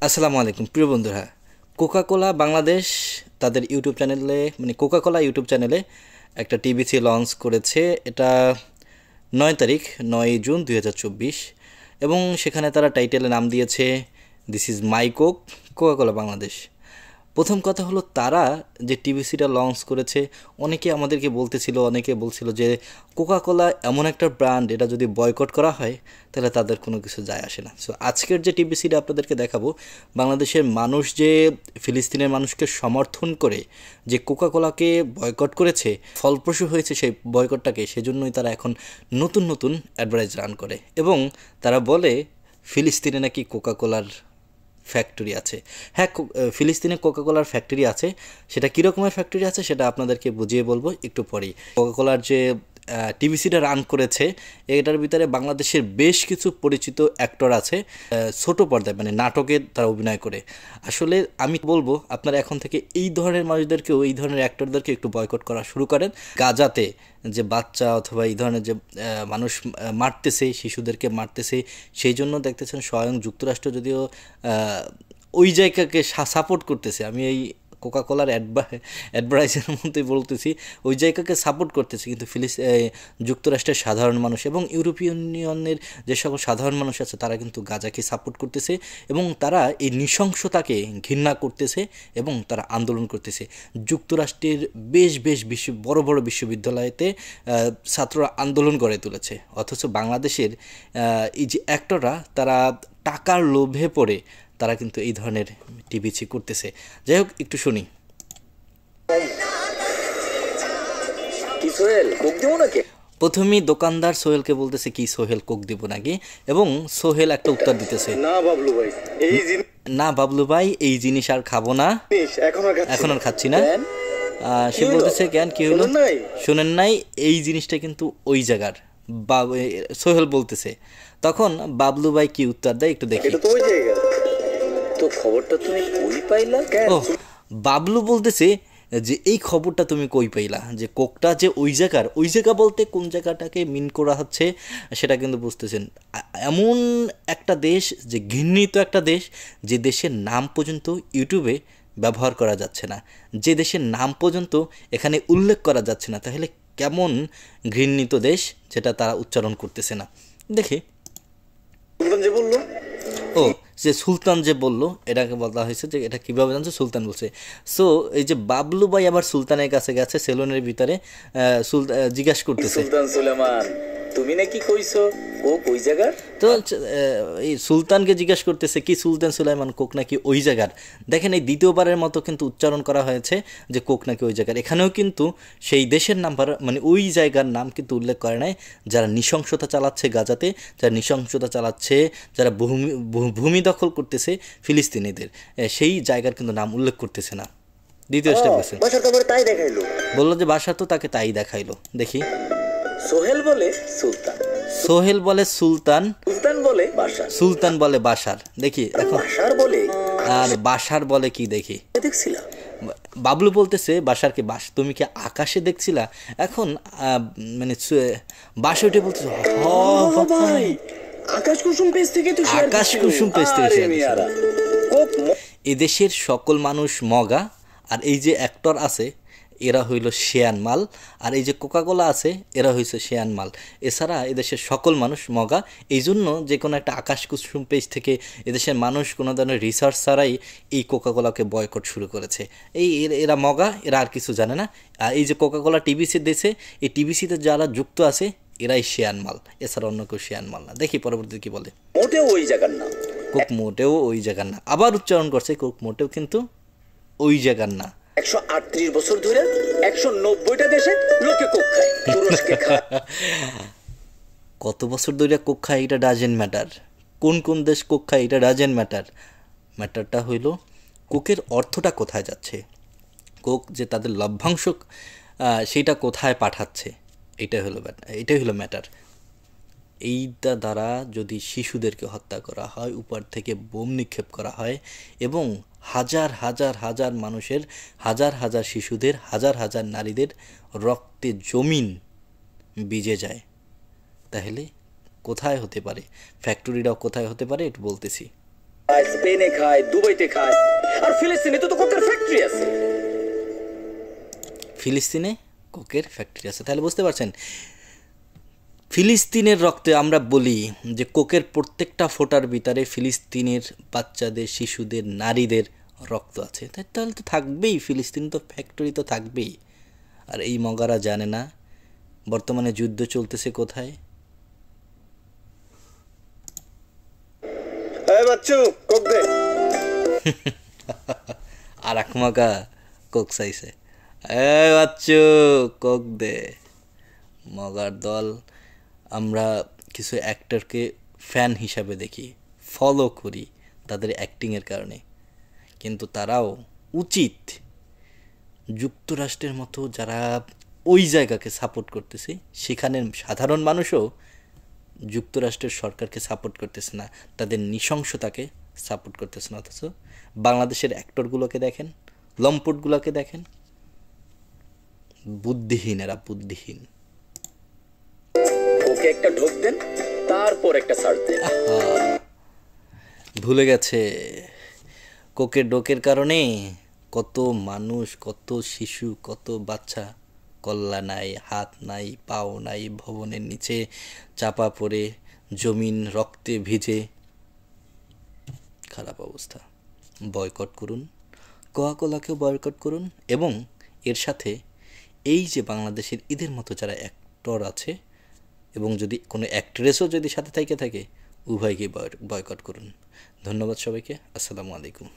আসসালামু আলাইকুম প্রিয় বন্ধুরা। কোকা কোলা বাংলাদেশ তাদের ইউটিউব চ্যানেলে কোকা কোলা ইউটিউব চ্যানেলে একটা টিভিসি লঞ্চ করেছে। এটা 9 তারিখ 9 জুন 2024 এবং সেখানে তারা টাইটেলে নাম দিয়েছে this is my Coke, Coca Cola Bangladesh. প্রথম কথা হলো তারা যে টিভিসিটা লঞ্চ করেছে, অনেকে বলছিল যে কোকা কোলা এমন একটা ব্র্যান্ড, এটা যদি বয়কট করা হয় তাহলে তাদের কোনো কিছু যায় আসে না। সো আজকের যে টিভিসিটা আপনাদেরকে দেখাবো, বাংলাদেশের মানুষ যে ফিলিস্তিনের মানুষকে সমর্থন করে যে কোকা কোলাকে বয়কট করেছে, ফলপ্রসূ হয়েছে সেই বয়কটটাকে, সেজন্যই তারা এখন নতুন নতুন অ্যাডভার্টাইজ রান করে এবং তারা বলে ফিলিস্তিনে নাকি কোকা কোলার ফ্যাক্টরি আছে। হ্যাঁ, ফিলিস্তিনে কোকাকোলার ফ্যাক্টরি আছে। সেটা কীরকমের ফ্যাক্টরি আছে সেটা আপনাদেরকে বুঝিয়ে বলবো একটু পরেই। কোকাকোলার যে টিভিসিটা রান করেছে, এটার ভিতরে বাংলাদেশের বেশ কিছু পরিচিত অ্যাক্টর আছে, ছোট পর্দায় নাটকে তারা অভিনয় করে। আসলে আমি বলবো আপনারা এখন থেকে এই ধরনের মানুষদেরকেও, এই ধরনের অ্যাক্টরদেরকে একটু বয়কট করা শুরু করেন। গাজাতে যে বাচ্চা অথবা এই ধরনের যে মানুষ মারতেছে, শিশুদেরকে মারতেছে, সেই জন্য দেখতেছেন স্বয়ং যুক্তরাষ্ট্র যদিও ওই জায়গাকে সাপোর্ট করতেছে। আমি এই কোকাকোলার অ্যাডভার্টাইজের মধ্যে বলতেছি, ওই জায়গাকে সাপোর্ট করতেছে, কিন্তু যুক্তরাষ্ট্রের সাধারণ মানুষ এবং ইউরোপিয়ান ইউনিয়নের যে সকল সাধারণ মানুষ আছে তারা কিন্তু গাজাকে সাপোর্ট করতেছে এবং তারা এই নৃশংসতাকে ঘৃণা করতেছে এবং তারা আন্দোলন করতেছে। যুক্তরাষ্ট্রের বেশ বড় বড় বিশ্ববিদ্যালয়তে ছাত্ররা আন্দোলন গড়ে তুলেছে, অথচ বাংলাদেশের এই যে অ্যাক্টররা তারা টাকার লোভে পড়ে তারা কিন্তু এই ধরনের টিভিসি করতেছে। যাই হোক, একটু শুনি। প্রথমেই দোকানদার সোহেলকে বলতেছে কি সোহেল কোক দিব নাকি, এবং সোহেল একটা উত্তর দিতেছে, না বাবলু ভাই এই জিনিস আর খাবো না, এখন আর খাচ্ছি না। সে বলতেছে কেন, কি হলো, শোনেন নাই এই জিনিসটা কিন্তু ওই জায়গার। সোহেল বলতেছে, তখন বাবলু ভাই কি উত্তর দেয় একটু দেখি। তো খবরটা তুমি কই পাইলা? ও, বাবলু বলতেছে যে এই খবরটা তুমি কই পাইলা, যে কোকটা যে ওই জায়গা বলতে কোন জায়গাটাকে মিন করা হচ্ছে সেটা কিন্তু বুঝতেছেন। এমন একটা দেশ, যে ঘৃণিত একটা দেশ, যে দেশের নাম পর্যন্ত ইউটিউবে ব্যবহার করা যাচ্ছে না, যে দেশের নাম পর্যন্ত এখানে উল্লেখ করা যাচ্ছে না, তাহলে কেমন ঘৃণিত দেশ যেটা তারা উচ্চারণ করতেছে না। দেখি। ও, যে সুলতান যে বললো, এটাকে বলা হয়েছে যে এটা কীভাবে জানছে, সুলতান বলছে। সো এই যে বাবলু ভাই আবার সুলতানের কাছে গেছে সেলুনের ভিতরে, জিজ্ঞাসা করতেছে, সুলতান সুলেমান তুমি নাকি কইছো ও কই জায়গার? তো এই সুলতানকে জিজ্ঞাসা করতেছে কি সুলতান সুলাইমান কোক নাকি ওই জায়গার। দেখেন, এই দ্বিতীয়বারের মতো কিন্তু উচ্চারণ করা হয়েছে যে কোক নাকি ওই জায়গার। এখানেও কিন্তু সেই দেশের নাম, ওই জায়গার নাম কিন্তু উল্লেখ করে নাই। যারা নৃশংসতা চালাচ্ছে গাজাতে, যারা নৃশংসতা চালাচ্ছে, যারা ভূমি দখল করতেছে ফিলিস্তিনিদের, সেই জায়গার কিন্তু নাম উল্লেখ করতেছে না। দ্বিতীয় স্টেপ গেছে, বললো যে বাসা তো তাকে তাই দেখাইলো। দেখি। সোহেল বলে সুলতান, সোহেল বলে সুলতান, সুলতান বলে বাশার, সুলতান বলে বাশার। দেখি এখন বাশার বলে, আর বাশার বলে কি দেখি। দেখছিলাম বাবলু বলতেছে বাশারকে, তুমি কি আকাশে দেখছিলা? এখন বাসে উঠে বলতেছে ভাই আকাশ কুসুম পেজ থেকে তো আকাশ কুসুম পেজ থেকে। এদেশের সকল মানুষ মগা, আর এই যে অ্যাক্টর আছে এরা হইল শেয়ান মাল, আর এই যে কোকাকোলা আছে এরা হইছে শেয়ান মাল। এছাড়া এদেশের সকল মানুষ মগা। এই জন্য যে কোনো একটা আকাশ কুসুম পেজ থেকে এদেশের মানুষ কোনো ধরনের রিসার্চ ছাড়াই এই কোকাকোলাকে বয়কট শুরু করেছে। এরা মগা, এরা আর কিছু জানে না। আর এই যে কোকাকোলা টিভিসি দিয়েছে, এই টিভিসিতে যারা যুক্ত আছে এরাই শেয়ান মাল, এছাড়া অন্য কেউ শেয়ান মাল না। দেখি পরবর্তী কি বলে। মোটেও ওই জায়গার না, কোক মোটেও ওই জায়গার না। আবার উচ্চারণ করছে, কোক মোটেও কিন্তু ওই জায়গার না। 138 বছর ধরে 190টা দেশে লোকে কোক খায়, তুরস্কে খায়। কত বছর ধরে কোক খায় এটা ডাজেন্ট ম্যাটার, কোন কোন দেশ কোক খায় এটা ডাজেন্ট ম্যাটার। ম্যাটারটা হইল কোকের অর্থটা কোথায় যাচ্ছে, কোক যে তাদের লভ্যাংশ সেইটা কোথায় পাঠাচ্ছে, এটাই হলো ম্যাটার। এইটা দ্বারা যদি শিশুদেরকে হত্যা করা হয়, উপর থেকে বোম নিক্ষেপ করা হয় এবং হাজার হাজার মানুষের, হাজার শিশুদের, হাজার নারীদের রক্তে জমিন ভিজে যায়, তাহলে কোথায় হতে পারে, ফ্যাক্টরিটাও কোথায় হতে পারে একটু বলতেছি। খায়, স্পেনে খায়, দুবাইতে খায়, আর ফিলিস্তিনে তো কোকের ফ্যাক্টরি আছে। ফিলিস্তিনে কোকের ফ্যাক্টরি আছে, তাহলে বুঝতে পারছেন ফিলিস্তিনের রক্তে আমরা বলি যে কোকের প্রত্যেকটা ফোঁটার ভিতরে ফিলিস্তিনের বাচ্চাদের, শিশুদের, নারীদের রক্ত আছে। তাহলে তো থাকবেই, ফিলিস্তিন তো ফ্যাক্টরি তো থাকবেই। আর এই মগারা জানে না বর্তমানে যুদ্ধ চলতেছে কোথায়। এই বাচ্চু কোক দে। আর এক মগা কোক চাইছে, এ বাচ্চু কোক দে। মগার দল। আমরা কিছু অ্যাক্টরকে ফ্যান হিসাবে দেখি, ফলো করি তাদের অ্যাক্টিংয়ের কারণে, কিন্তু তারাও উচিত যুক্তরাষ্ট্রের মতো যারা ওই জায়গাকে সাপোর্ট করতেছে, সেখানের সাধারণ মানুষও যুক্তরাষ্ট্রের সরকারকে সাপোর্ট করতেছে না, তাদের নৃশংসতাকে সাপোর্ট করতেছে না। অথচ বাংলাদেশের অ্যাক্টরগুলোকে দেখেন, লম্পটগুলোকে দেখেন, বুদ্ধিহীন, এরা বুদ্ধিহীন। ওকে একটা ঢোক দেন, তারপর একটা সার্চ দেন। ভুলে গেছে কোকের ডোকের কারণে কত মানুষ, কত শিশু, কত বাচ্চা কল্লা নাই, হাত নাই, পাও নাই, ভবনের নিচে চাপা পড়ে জমিন রক্তে ভিজে খারাপ অবস্থা। বয়কট করুন, কোকাকোলাকেও বয়কট করুন, এবং এর সাথে এই যে বাংলাদেশের ঈদের মতো যারা অ্যাক্টর আছে, এবং যদি কোনো অ্যাক্ট্রেসও যদি সাথে থেকে থাকে, উভয়কে বয়কট করুন। ধন্যবাদ সবাইকে। আসসালামু আলাইকুম।